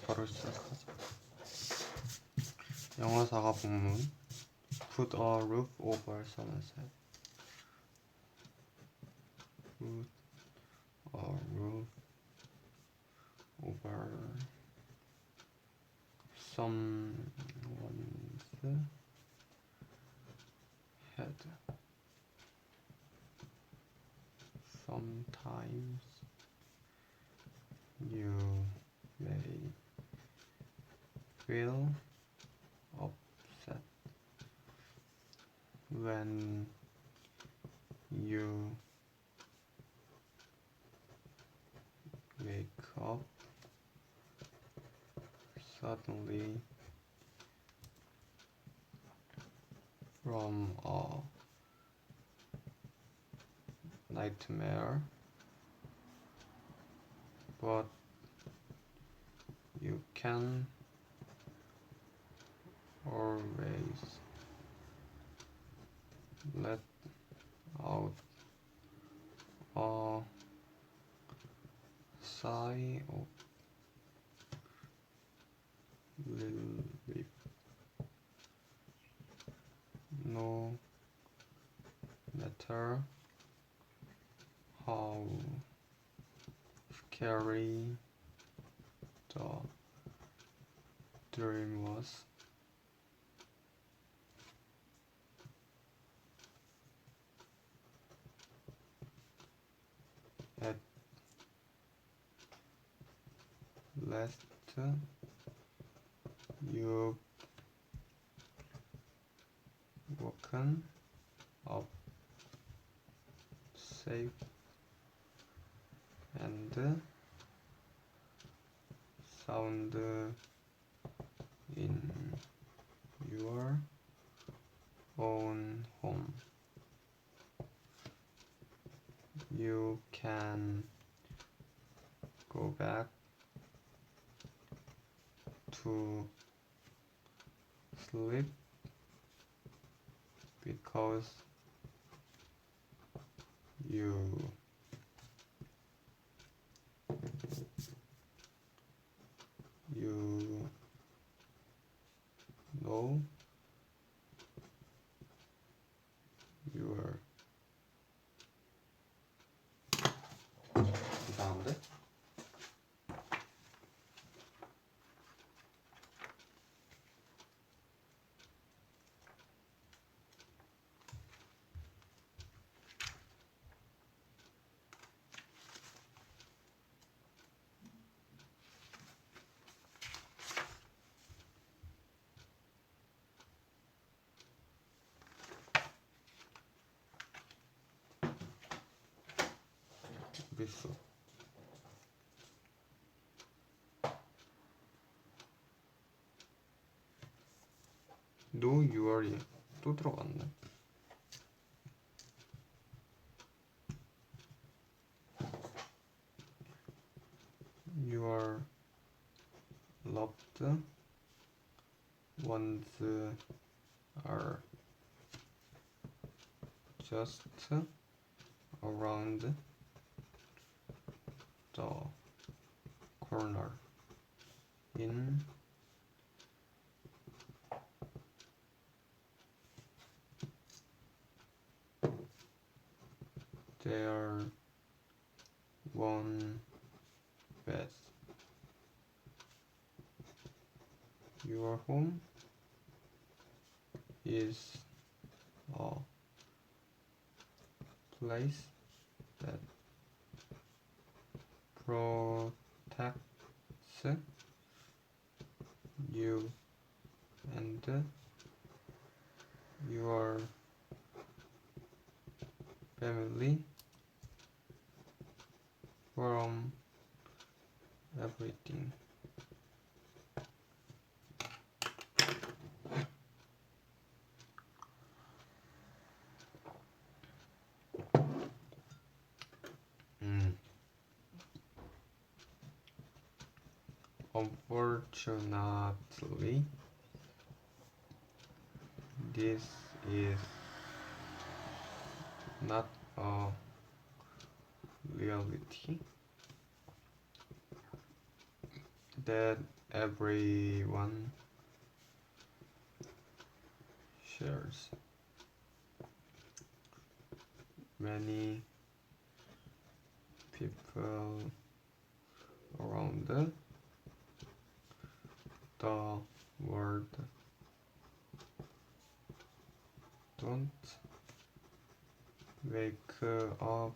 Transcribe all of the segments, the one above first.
바로 시작하자. 영어사가 본문. Put a roof over Somerset. Put a roof over someone's head. Sometimes you may feel upset when you wake up suddenly from a nightmare, but you can always let out a sigh of relief. No matter how scary the dream was. At last, you've woken up safe and sound in your own home. You can go back to sleep because you know you're 이상한데? 있어. No, you're 또 들어갔네. Your loved ones are just around the corner in their one bed. Your home is a place that protects you and your family from everything. Unfortunately, this is not a reality that everyone shares. Many people around the world don't wake up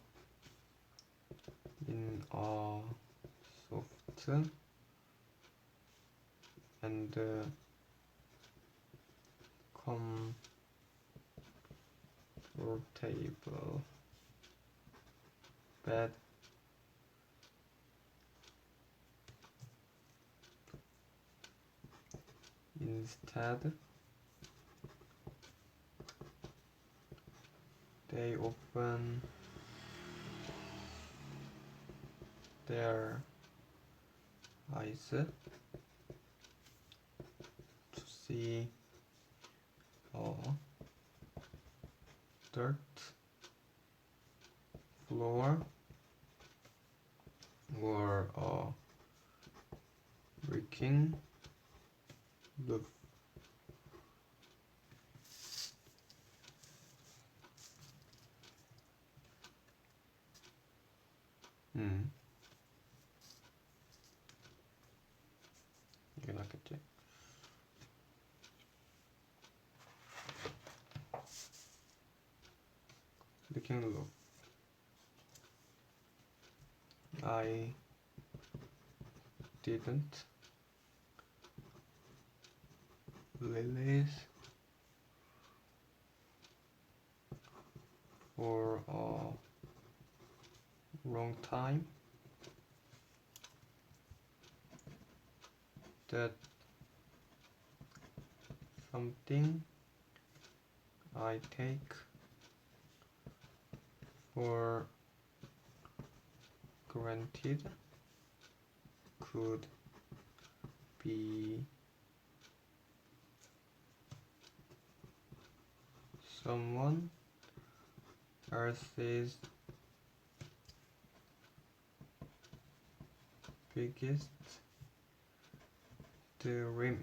in a soft and comfortable bed. Instead, they open their eyes to see a dirt floor or a leaking roof. 이게 낫겠지? Leaking roof. I didn't release for a long time that something I take for granted could be someone else's biggest dream.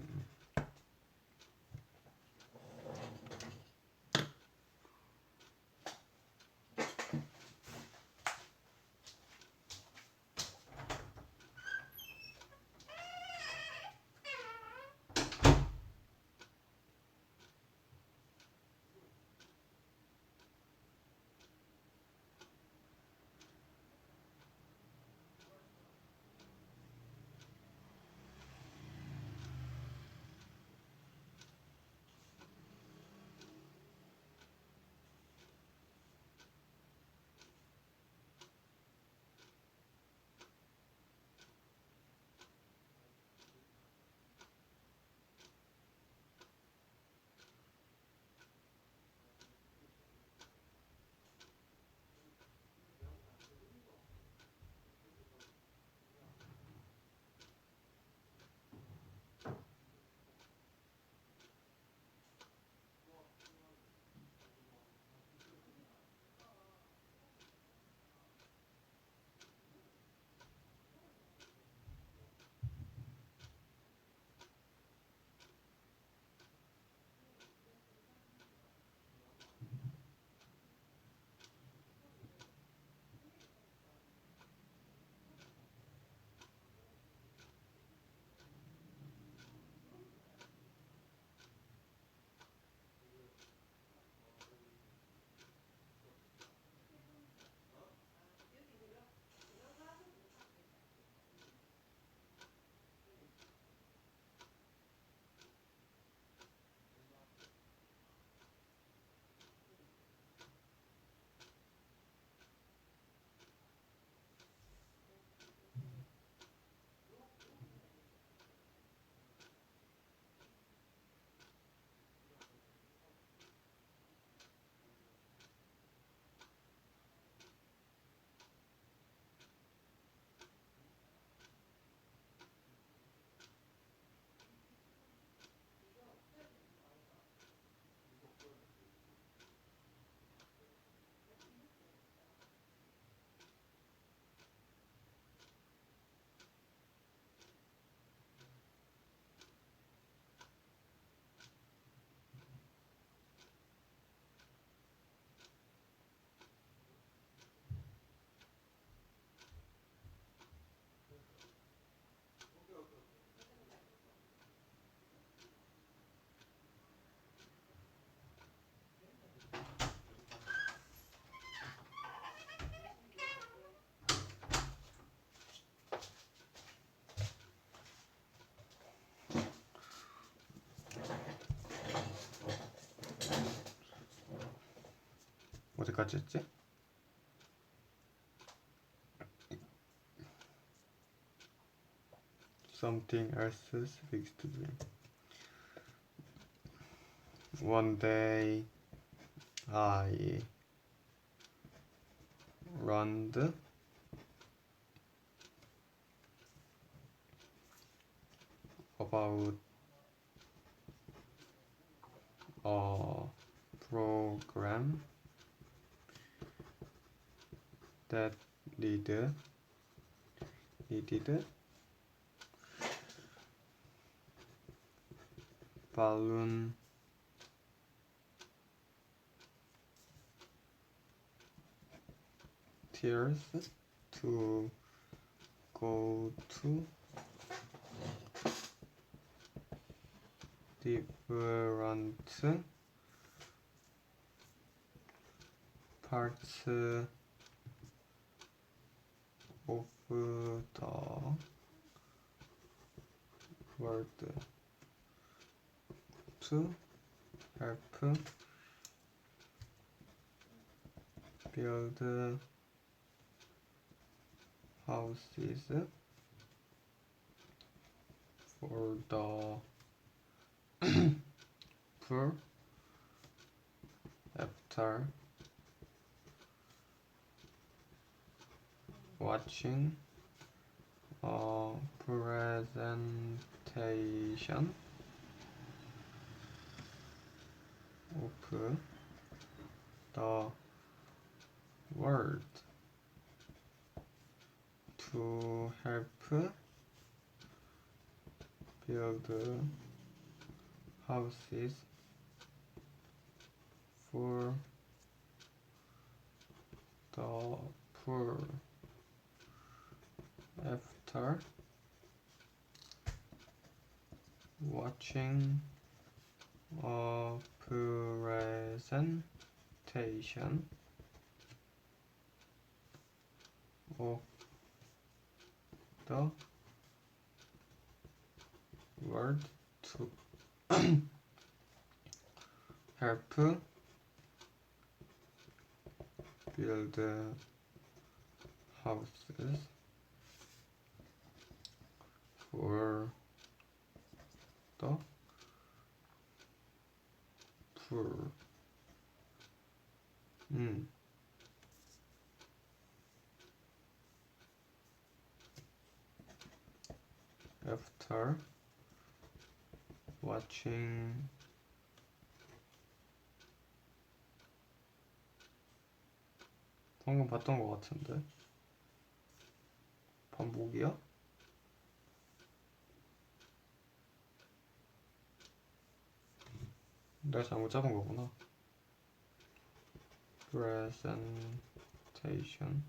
어디까지 했지? Something else speaks to dream. One day I learned about a program that needed volunteers to go to different parts of the world to help build houses for the poor. After watching a presentation of the world to help build houses for the poor. After watching a presentation of the world to help build houses for the poor. After watching 방금 봤던 것 같은데 반복이야? 내가 잘못 잡은 거구나. Presentation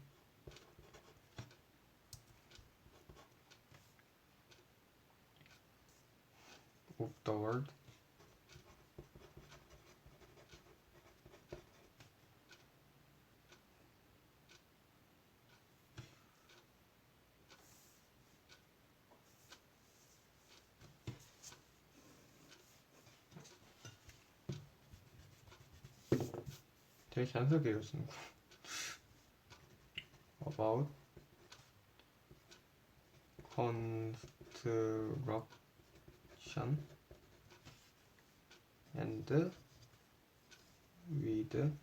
of the world 되게 자연스럽게 읽었습니다 About construction and with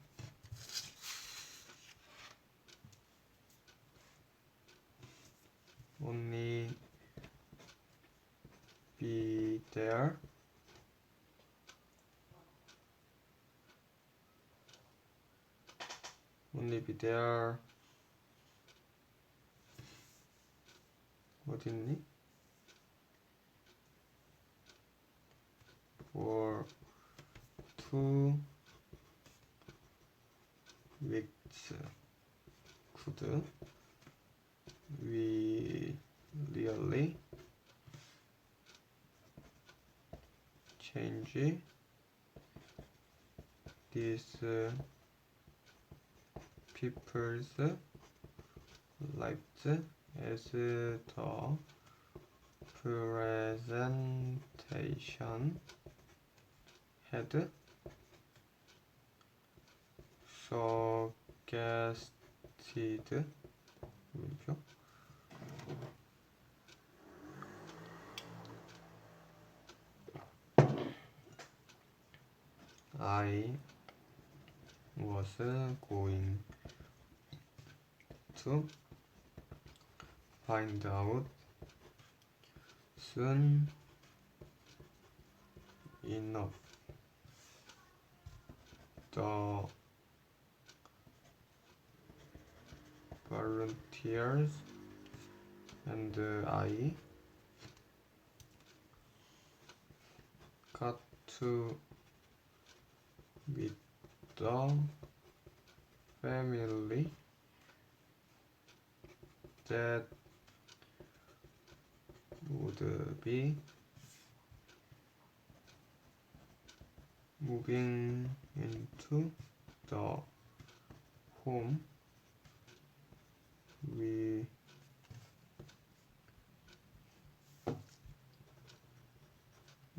only be there 어딨니? For 2 weeks could we really change these people's lives as the presentation had suggested 물음표 I was going to find out soon enough. The volunteers and I got to meet the family that would be moving into the home we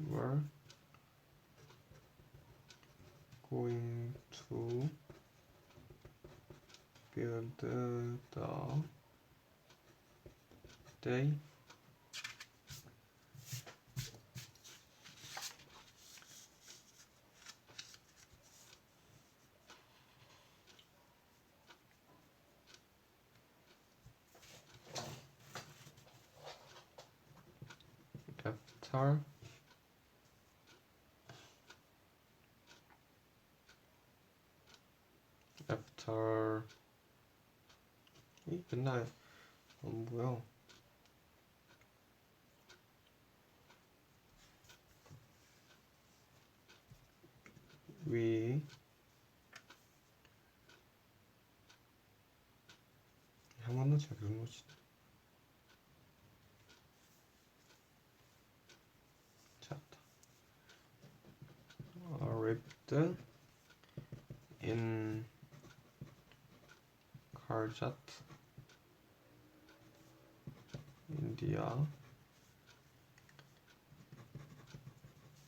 were going to build the day after 이 맨날 안 보여. We 한 번도 잘 그런 거지. 찾았다. Arrived in Karjat, India.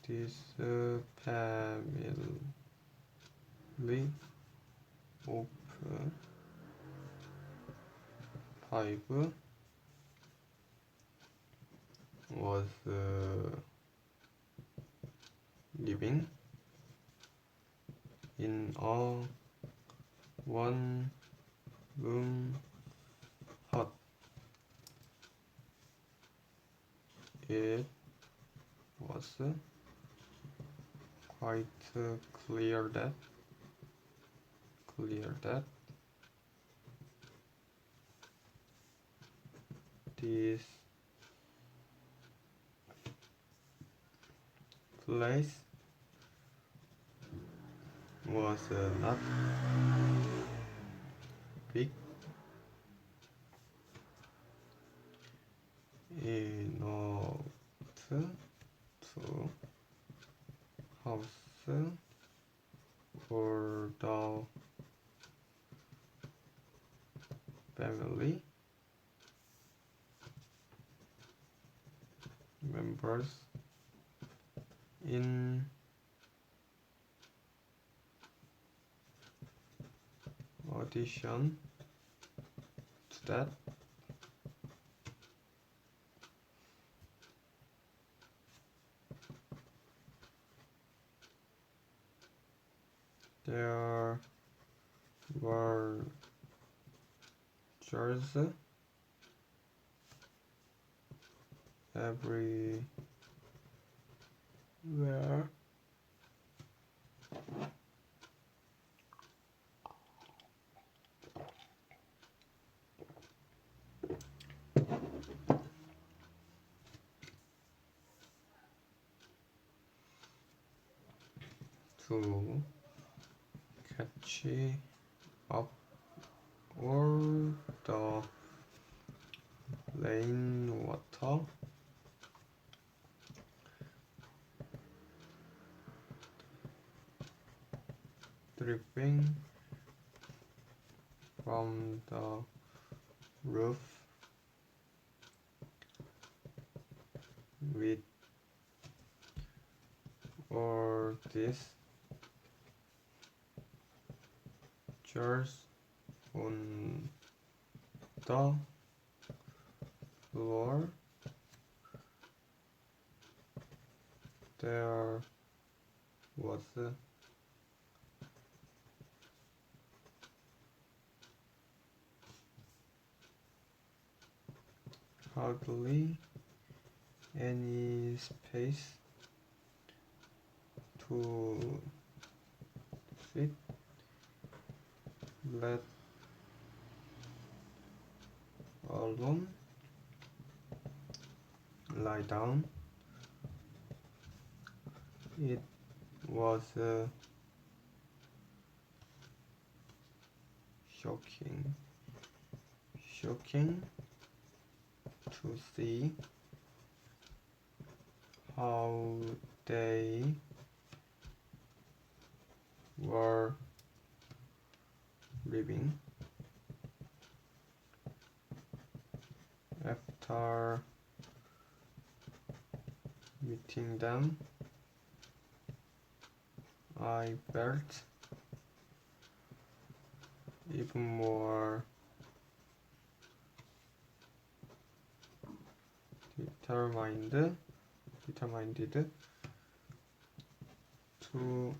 This family of five was living in a one-room hut. It was quite clear that this place was not big enough to house for the family members. In addition to that, there were jars everywhere. To catch up all the rainwater dripping from the roof with all these jars on the floor. There was hardly any space to sit, let alone lie down. It was shocking to see how they were living. After meeting them, I felt even more determined to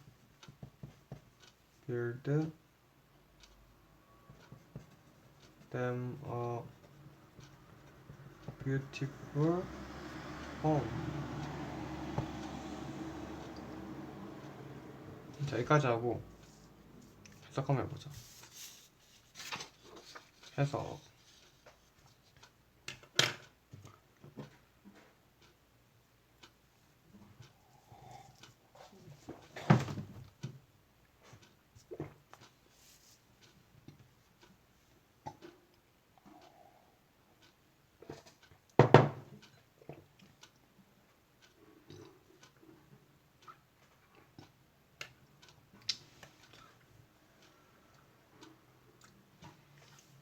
build them a beautiful home. 자, 여기까지 하고 해석 한번 해보자. 해석.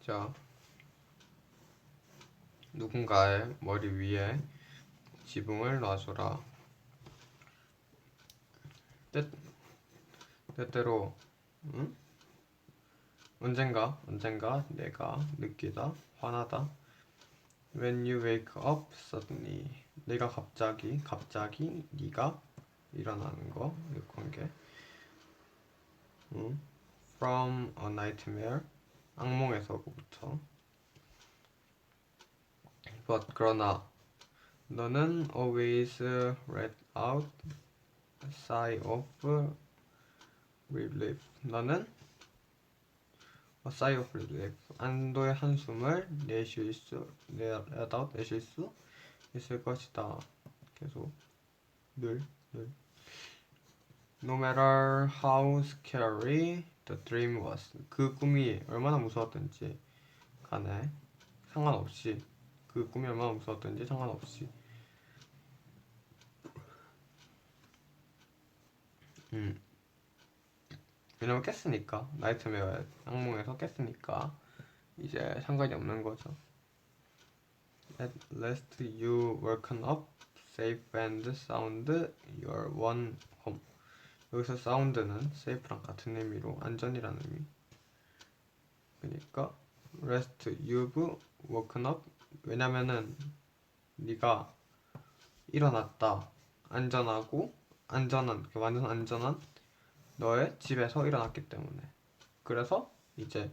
자, 누군가의 머리 위에 지붕을 놔줘라. 때때로 언젠가 내가 느끼다 화나다. When you wake up suddenly, 내가 갑자기 네가 일어나는 거, 이 관계. From a nightmare, 악몽에서부터. But 그러나 너는 always let out a sigh of relief. 너는 a sigh of relief, 안도의 한숨을 내쉴 수 있을 것이다. 계속 늘. No matter how scary the dream was, 그 꿈이 얼마나 무서웠든지 간에 상관없이, 그 꿈이 얼마나 무서웠든지 상관없이. 왜냐면 깼으니까, 나이트메어 악몽에서 깼으니까 이제 상관이 없는 거죠. At last you woken up safe and sound, your one home. 여기서 사운드는 safe랑 같은 의미로 안전이라는 의미. 그러니까 rest you've woken up, 왜냐면은 네가 일어났다, 완전 안전한 너의 집에서 일어났기 때문에. 그래서 이제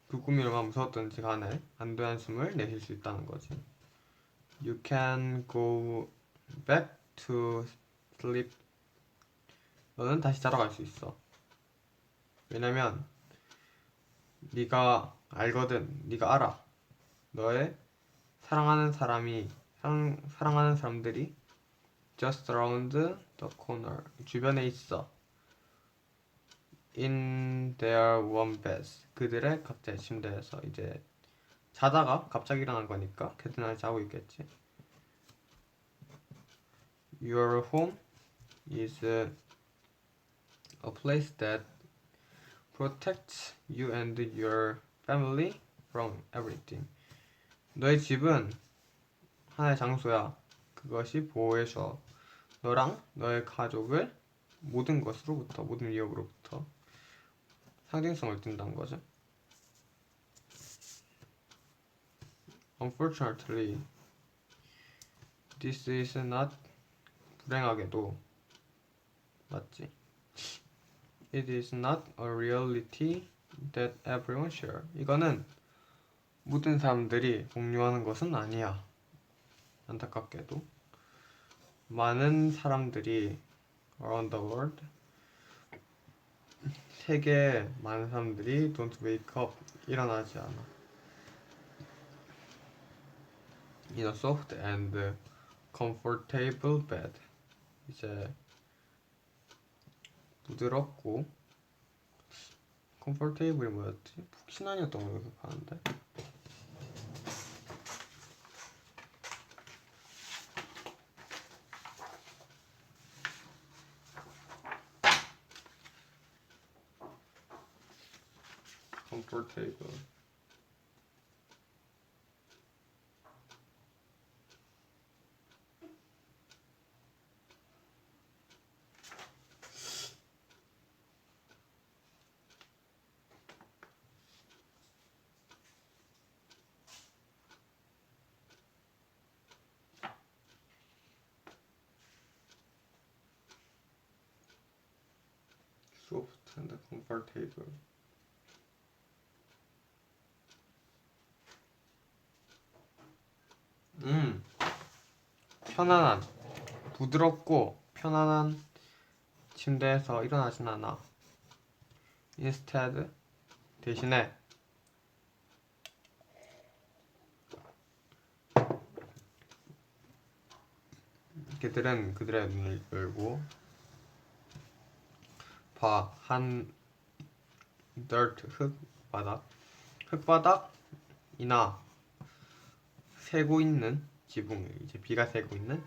그 꿈이 얼마나 무서웠던지 간에 안도의 한숨을 내쉴 수 있다는 거지. You can go back to sleep. 너는 다시 자러 갈 수 있어. 왜냐면 네가 알아. 너의 사랑하는 사람들이 just around the corner, 주변에 있어. In their warm beds, 그들의 각자의 침대에서. 이제 자다가 갑자기 일어난 거니까 걔들은 자고 있겠지. Your home is a place that protects you and your family from everything. 너의 집은 하나의 장소야. 그것이 보호해줘 너랑 너의 가족을 모든 위협으로부터 상징성을 띈다는 거죠. Unfortunately, this is not 불행하게도 맞지? It is not a reality that everyone share. 이거는 모든 사람들이 공유하는 것은 아니야. 안타깝게도 많은 사람들이 around the world 세계 많은 사람들이 don't wake up 일어나지 않아. In a soft and comfortable bed. 이제 부드럽고 comfortable이 뭐였지? 푹신한이었던 걸로 기억하는데. comfortable. soft and comfortable. 편안한, 부드럽고 편안한 침대에서 일어나진 않아. Instead, 대신에 그들은 그들의 눈을 열고 한 dirt 흙바닥이나 새고 있는 지붕을, 이제 비가 새고 있는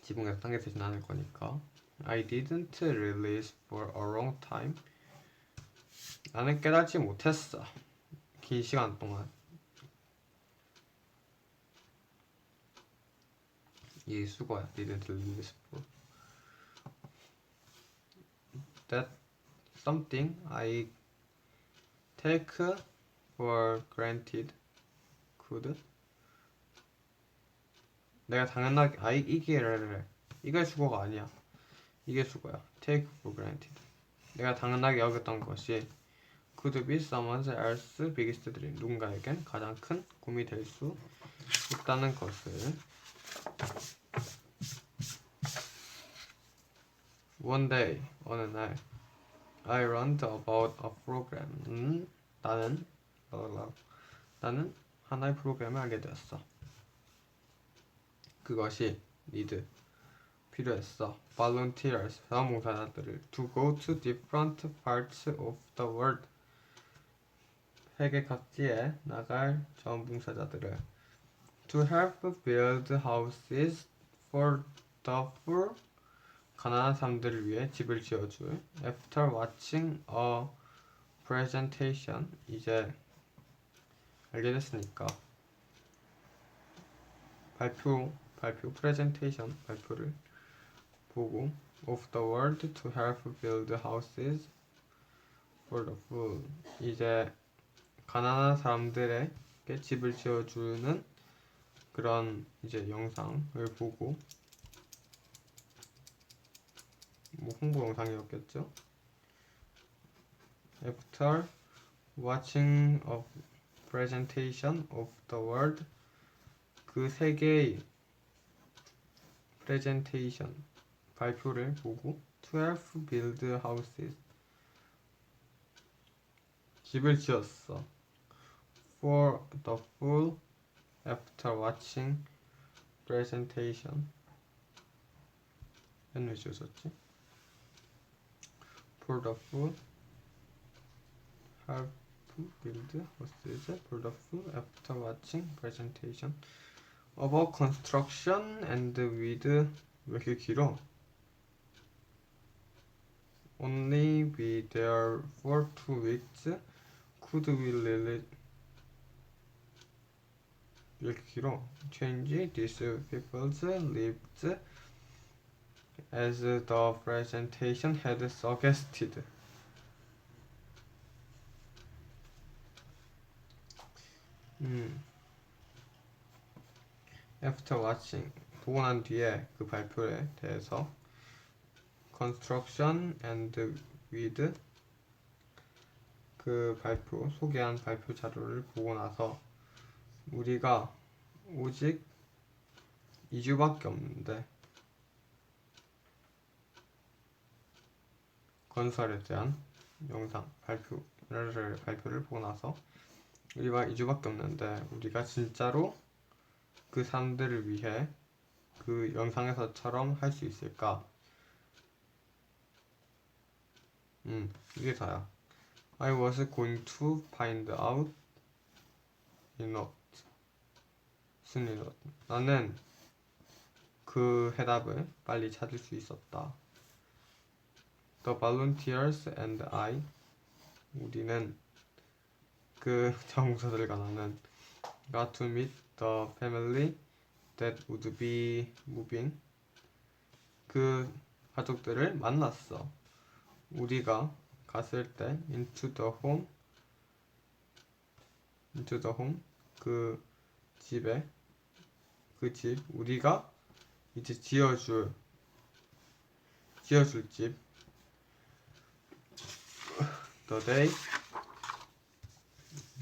지붕에서 당겨지진 않을 거니까. I didn't realize for a long time. 나는 깨닫지 못했어. 긴 시간 동안. 이 수거야. didn't realize for. That something I take for granted could. 내가 당연하게 이게 수거가 아니야. 이게 수거야. take for granted. 내가 당연하게 여겼던 것이 could be someone else's biggest dream. 누군가에겐 가장 큰 꿈이 될 수 있다는 것을. One day, 어느 날 I learned about a program. 나는 하나의 프로그램을 알게 되었어. 그것이 need, 필요했어. volunteers, 자원봉사자들을 to go to different parts of the world. 세계 각지에 나갈 자원봉사자들을 to help build houses for the poor. 가난한 사람들을 위해 집을 지어줄. After watching a presentation. 이제 알게 됐으니까 발표를 보고 of the world to help build houses for the poor. 이제 가난한 사람들에게 집을 지어주는 그런 이제 영상을 보고, 뭐 홍보 영상이었겠죠. After watching a presentation of the world. 그 세 개의 presentation, 발표를 보고 to help build houses. 집을 지었어. For the poor. After watching presentation. 왜 지었었지? For the poor. Help build houses for the poor after watching presentation about construction and with. 왜 이렇게 길어? Only be there for 2 weeks. Could we really. 왜 이렇게 길어? Change these people's lives as the presentation had suggested. After watching, 보고 난 뒤에 그 발표에 대해서 construction and with 그 발표, 소개한 발표 자료를 보고 나서 우리가 오직 2주밖에 없는데 건설에 대한 영상 발표를 보고 나서 우리가 2주밖에 없는데 우리가 진짜로 그 사람들을 위해 그 영상에서처럼 할 수 있을까? 이게 다야. I was going to find out in a soon enough. 나는 그 해답을 빨리 찾을 수 있었다. The volunteers and I, 우리는 그 자원봉사자들과 나는 got to meet the family that would be moving. 그 가족들을 만났어. 우리가 갔을 때 into the home 그 집에 그 집 우리가 이제 지어줄 집 the day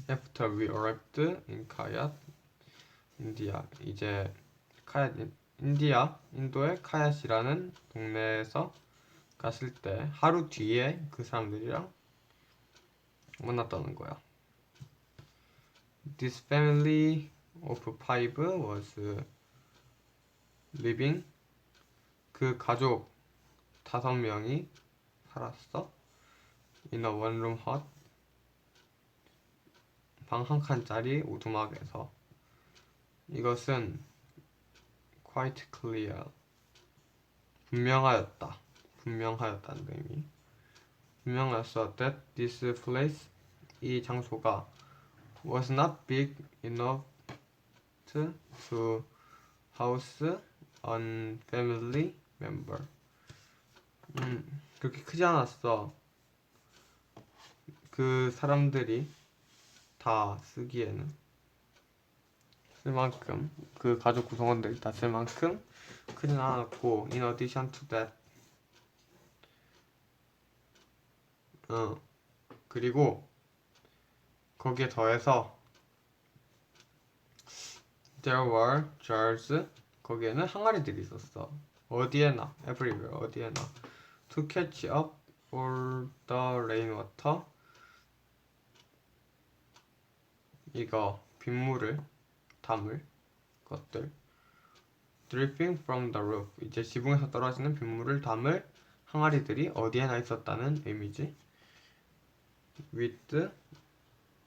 after we arrived in Kayat, India. 이제 카얏 인도의 카얏이라는 동네에서 갔을 때 하루 뒤에 그 사람들이랑 만났다는 거야. This family of 5 was living. 그 가족 5명이 살았어. In a one-room hut. 방 한 칸짜리 오두막에서. 이것은 quite clear. 분명하였다는 의미. 분명하였어 that this place, 이 장소가 was not big enough to house an family member. 그렇게 크지 않았어. 그 사람들이 다 쓰기에는 쓸 만큼, 그 가족 구성원들이 다 쓸 만큼 크진 않았고, in addition to that, 그리고 거기에 더해서 there were jars, 거기에는 항아리들이 있었어. 어디에나, everywhere, 어디에나. to catch up all the rainwater, 이거 빗물을 담을 것들. dripping from the roof, 이제 지붕에서 떨어지는 빗물을 담을 항아리들이 어디에나 있었다는 의미지. with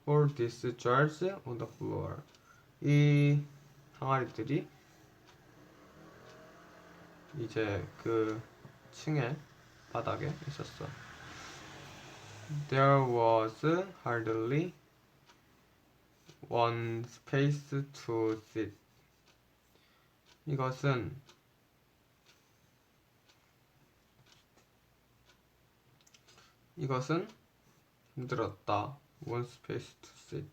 all these jars on the floor, 이 항아리들이 이제 그 층에 바닥에 있었어. There was hardly one space to sit. 이것은 힘들었다. One space to sit.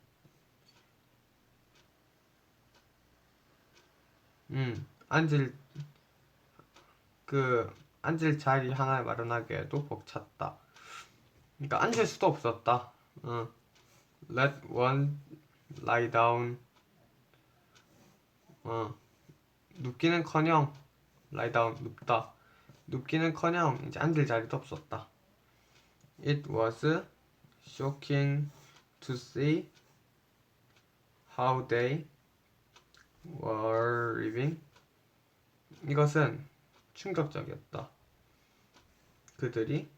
앉을 자리 하나 마련하기에도 벅찼다. 그러니까 앉을 수도 없었다. Let one lie down. 눕기는커녕 lie down, 눕다. 눕기는커녕 이제 앉을 자리도 없었다. It was shocking to see how they were living. 이것은 충격적이었다. 그들이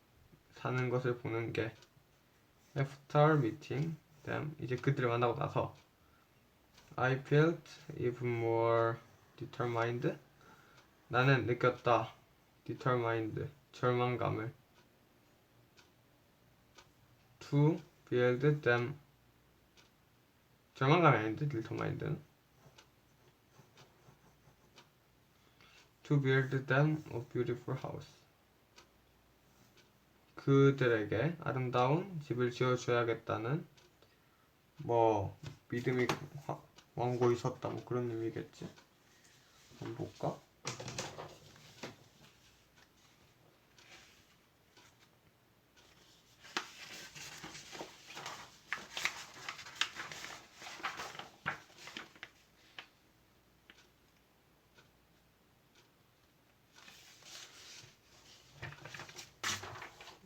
사는 것을 보는 게. After meeting them, 이제 그들을 만나고 나서 I felt even more determined. 나는 느꼈다. determined, 절망감을. to build them. 절망감이 아닌데 determined는. to build them a beautiful house. 그들에게 아름다운 집을 지어줘야겠다는 믿음이 왕고히 섰다 뭐 그런 의미겠지. 한번 볼까?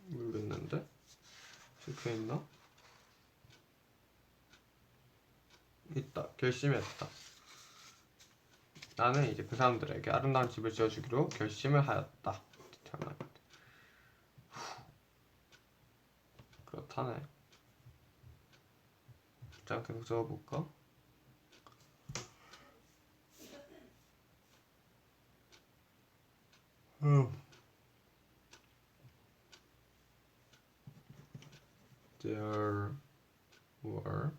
모르겠는데? 적혀있나? 있다. 결심했다. 나는 이제 그 사람들에게 아름다운 집을 지어주기로 결심을 하였다. 그렇다네. 자, 계속 적어볼까? There were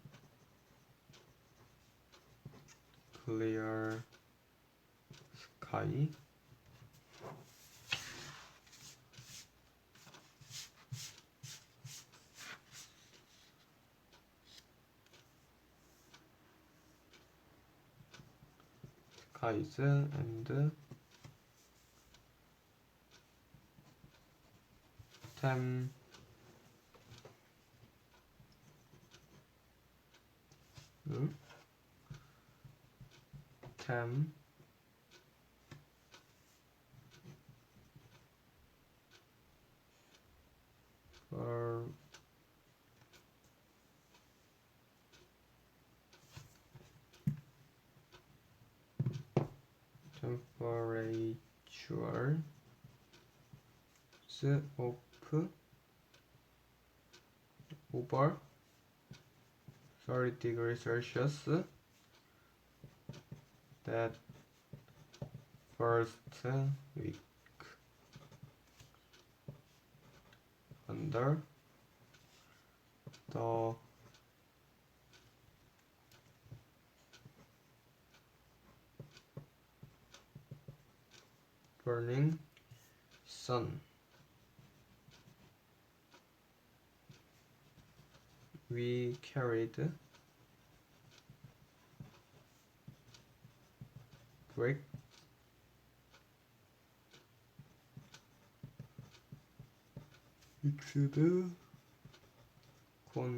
clear sky skies and tem tem for temperatures of over 30 degrees Celsius that first week under the burning sun. We carried bricks mixed concrete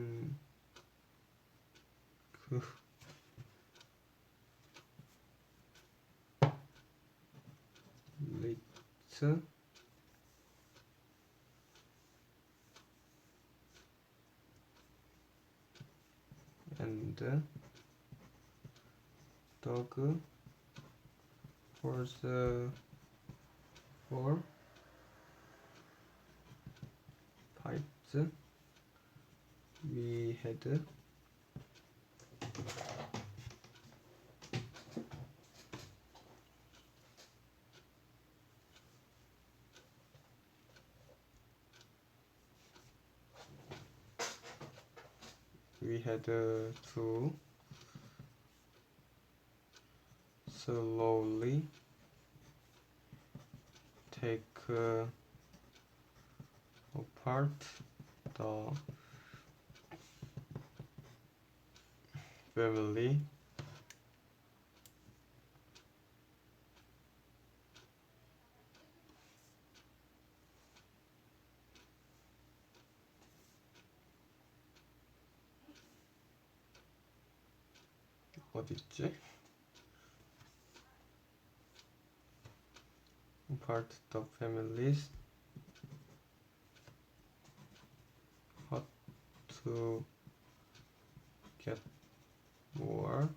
and dug holes for pipes. We had to slowly take apart the family 어딨지? Apart the families how to get more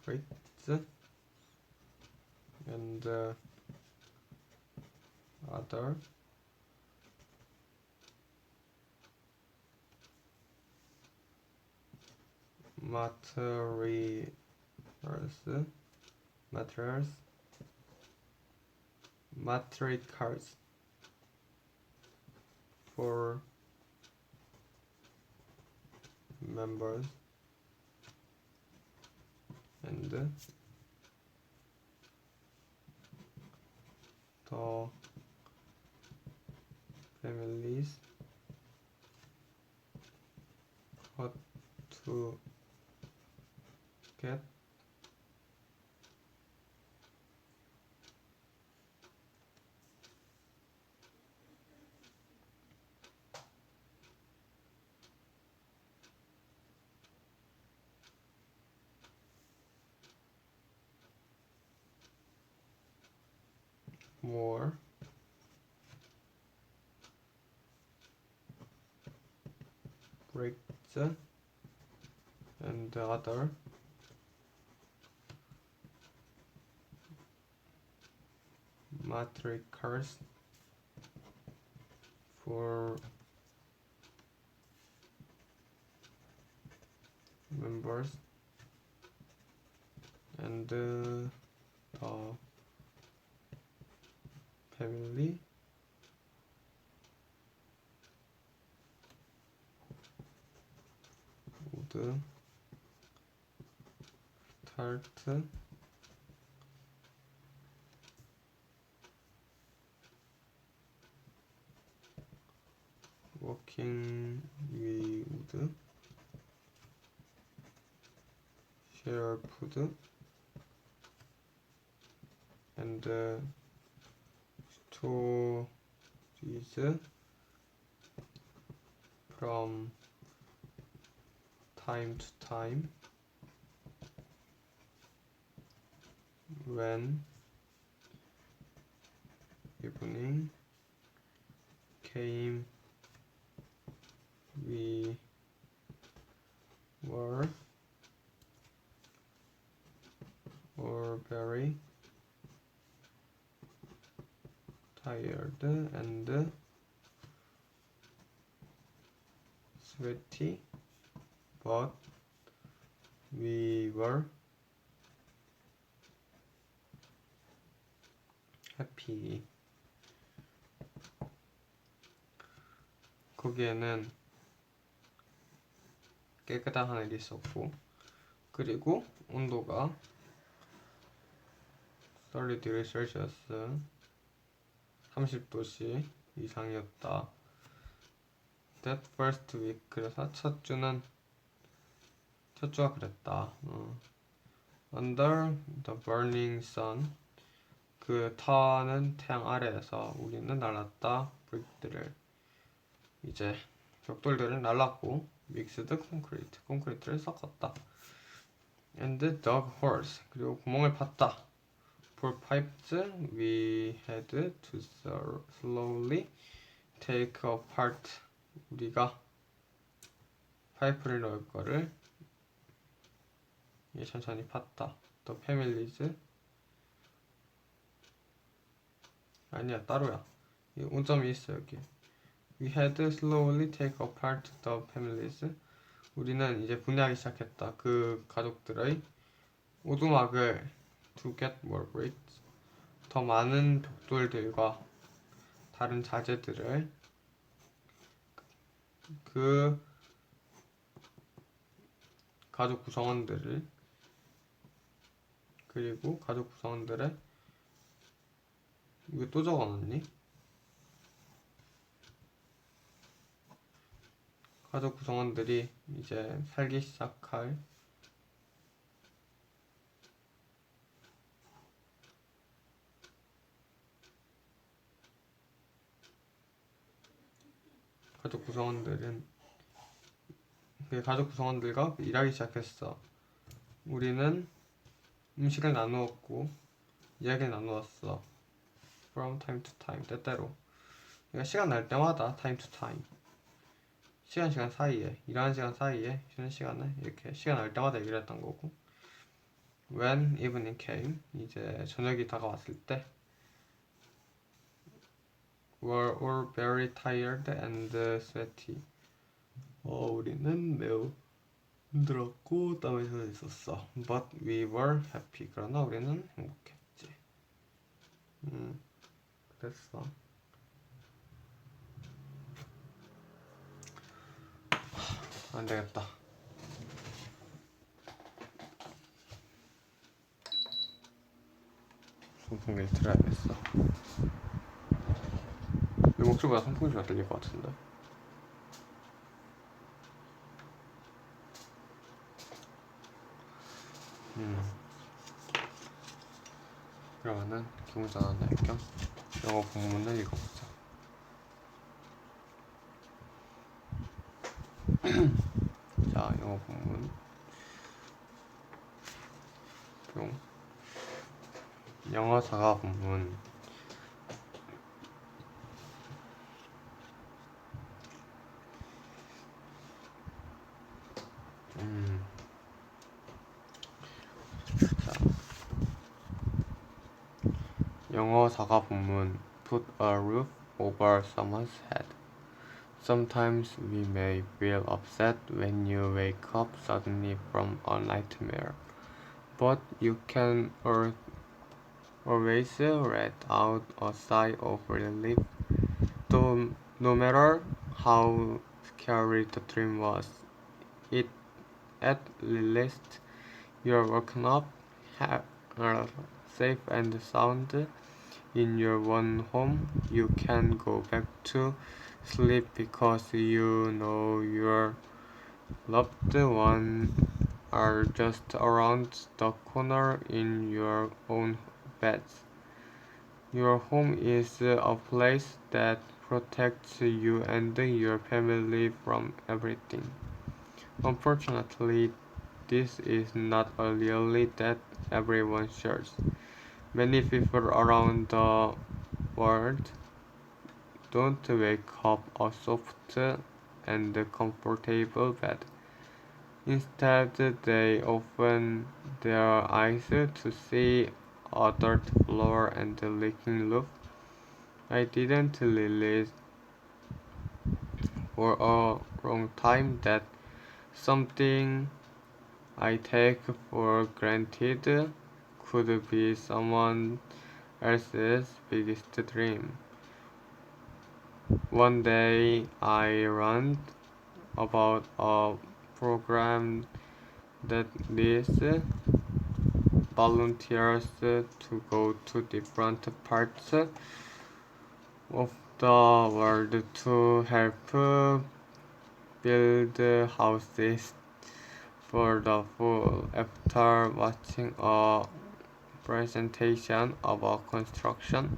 bricks and other materials for members and the families cut to get more breaks and other matrix for members and the family would start working. We would share food and stories from time to time when evening came. We were very tired and sweaty, but we were happy. 거기에는 깨끗한 하늘이 있었고, 그리고 온도가 30 셀시어스 30도씨 이상이었다. That first week, 그래서 첫 주가 그랬다. Under the burning sun, 그 타는 태양 아래에서 우리는 날랐다. 브릭들을, 이제 벽돌들을 날랐고, 믹스드 콘크리트를 섞었다. And dug holes, 그리고 구멍을 팠다. For pipes, we had to slowly take apart, 우리가 파이프를 넣을 거를 천천히 팠다. The families, 아니야, 따로야. 이 온점이 있어 여기. We had to slowly take apart the families, 우리는 이제 분해하기 시작했다. 그 가족들의 오두막을 to get more bricks, 더 많은 벽돌들과 다른 자재들을, 그 가족 구성원들을, 그리고 가족 구성원들의, 이거 또 적어놨니? 가족 구성원들이 이제 살기 시작할 가족 구성원들과 일하기 시작했어. 우리는 음식을 나누었고 이야기를 나누었어. From time to time, 때때로. 그러니까 시간 날 때마다 time to time. 시간 사이에, 일하는 시간 사이에, 쉬는 시간에 이렇게 시간 날 때마다 얘기를 했던 거고. When evening came, 이제 저녁이 다가왔을 때 were all very tired and sweaty. 우리는 매우 힘들었고 땀을 젖어 있었어. But we were happy. 그러나 우리는 행복했지. 그랬어. 안 되겠다. 선풍기를 틀어야겠어. 내 목소리보다 선풍기가 들릴 것 같은데. 그러면은 기본전환 할 겸 영어 본문을 읽어보자. 자, 영어 본문 뿅. 영어 자가 본문. 자, 영어 자가 본문. Put a roof over someone's head. Sometimes we may feel upset when you wake up suddenly from a nightmare, but you can always let out a sigh of relief. No matter how scary the dream was, it at least you're woken up, safe and sound in your one home. You can go back to sleep because you know your loved ones are just around the corner in your own beds. Your home is a place that protects you and your family from everything. Unfortunately, this is not a reality that everyone shares. Many people around the world don't wake up a soft and comfortable bed. Instead, they open their eyes to see a dirt floor and a leaking roof. I didn't realize for a long time that something I take for granted could be someone else's biggest dream. One day I learned about a program that needs volunteers to go to different parts of the world to help build houses for the poor. After watching a presentation about construction,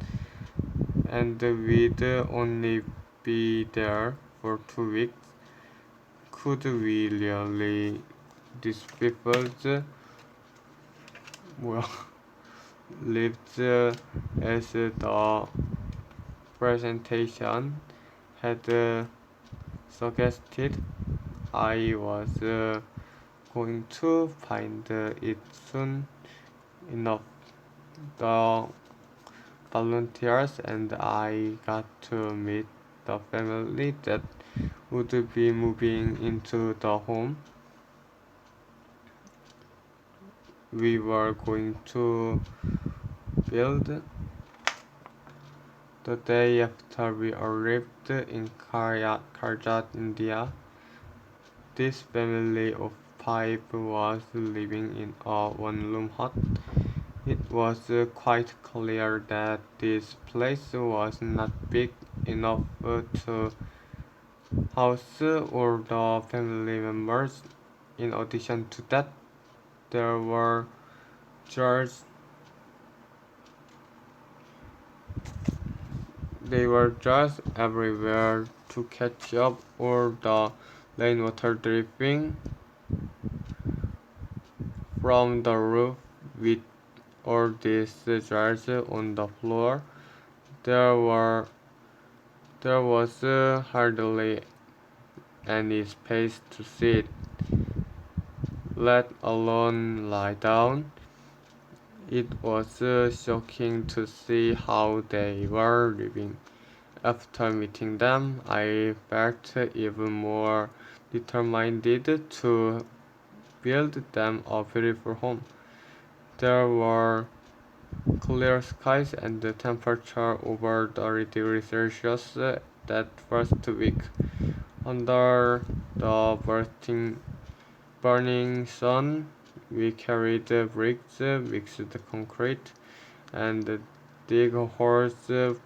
and we'd only be there for 2 weeks, could we really these people's lived as the presentation had suggested? I was going to find it soon enough. The volunteers and I got to meet the family that would be moving into the home we were going to build. The day after we arrived in Karjat, India, this family of 5 was living in a one-room hut. It was quite clear that this place was not big enough to house all the family members. In addition to that, there were jars. They were jars everywhere to catch up all the rainwater dripping from the roof. With all these jars on the floor, there was hardly any space to sit, let alone lie down. It was shocking to see how they were living. After meeting them, I felt even more determined to build them a beautiful home. There were clear skies and the temperature over 30 degrees Celsius that first week. Under the burning sun, we carried bricks, mixed concrete, and dig holes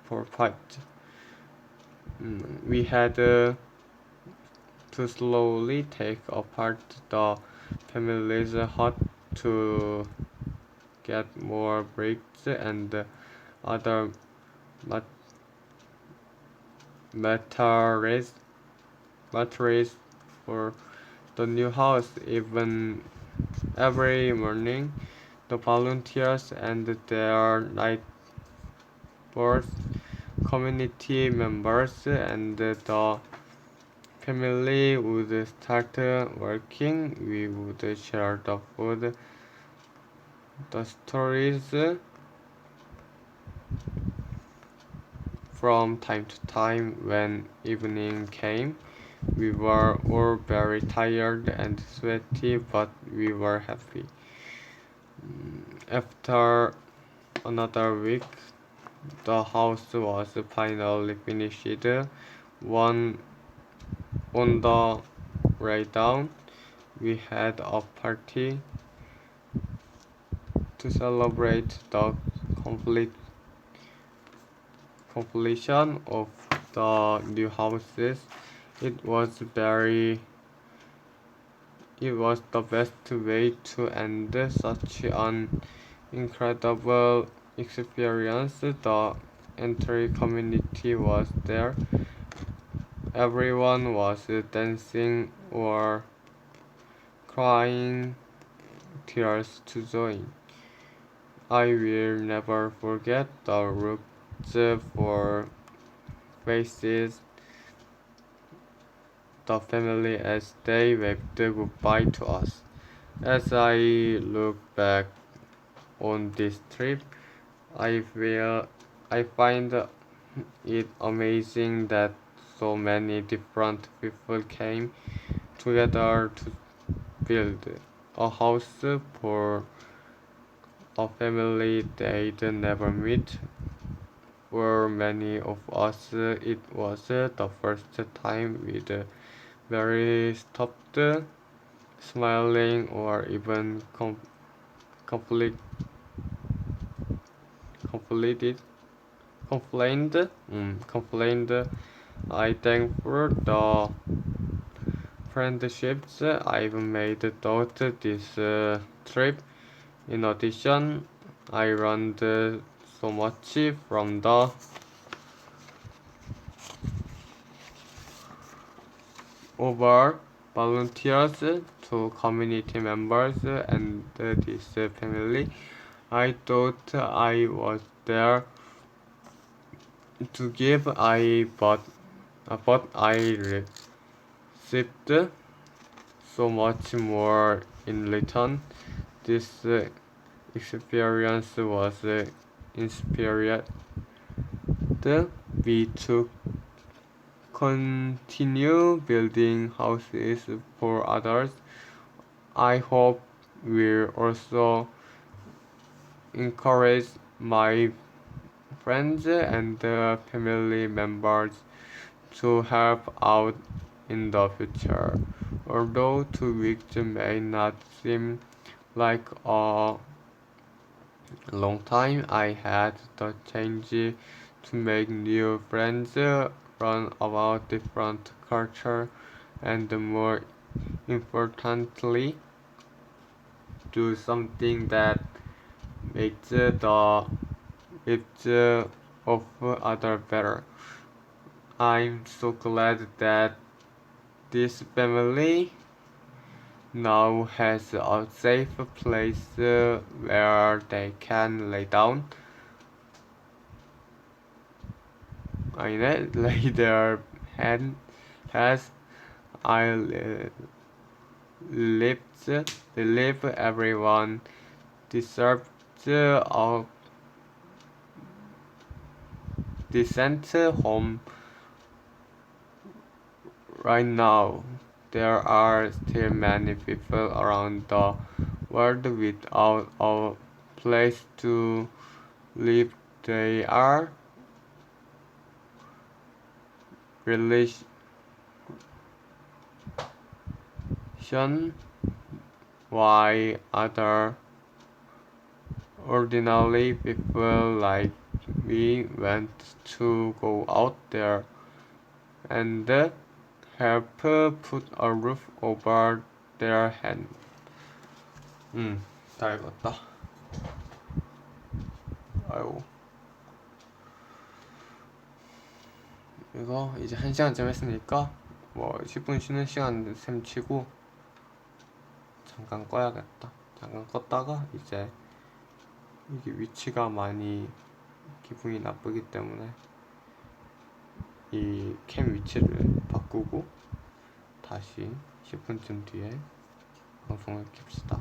for pipes. We had to slowly take apart the family's hut to get more bricks and other materials for the new house. Even every morning, the volunteers and their neighbors, community members, and the family would start working. We would share the food, the stories. From time to time, when evening came, we were all very tired and sweaty, but we were happy. After another week, the house was finally finished. One on the way down, we had a party to celebrate the completion of the new houses. It was the best way to end such an incredible experience. The entire community was there. Everyone was dancing or crying tears to join. I will never forget the looks for faces the family as they waved goodbye to us. As I look back on this trip, I find it amazing that so many different people came together to build a house for a family they'd never meet. For many of us, it was the first time we'd very stopped smiling or even complete, completed, complained. I thank for the friendships I've made throughout this trip. In addition, I learned so much from the over volunteers to community members and this family. I thought I was there to give, but I received so much more in return. This experience was inspired me to continue building houses for others. I hope we'll also encourage my friends and family members to help out in the future. Although 2 weeks may not seem like a long time, I had the chance to make new friends, learn about different culture, and more importantly, do something that makes the lives of others better. I'm so glad that this family now has a safe place where they can lay down. Lay their heads. I live everyone deserves a decent home. Right now, there are still many people around the world without a place to live. They are religion why other ordinary people like me want to go out there and help put a roof over their head. 다 읽었다. 아유, 이거 이제 1시간쯤 했으니까 뭐 10분 쉬는 시간 셈 치고 잠깐 꺼야겠다. 잠깐 껐다가 이제 이게 위치가 많이 기분이 나쁘기 때문에 이 캠 위치를 바꾸고 다시 10분쯤 뒤에 방송을 켭시다.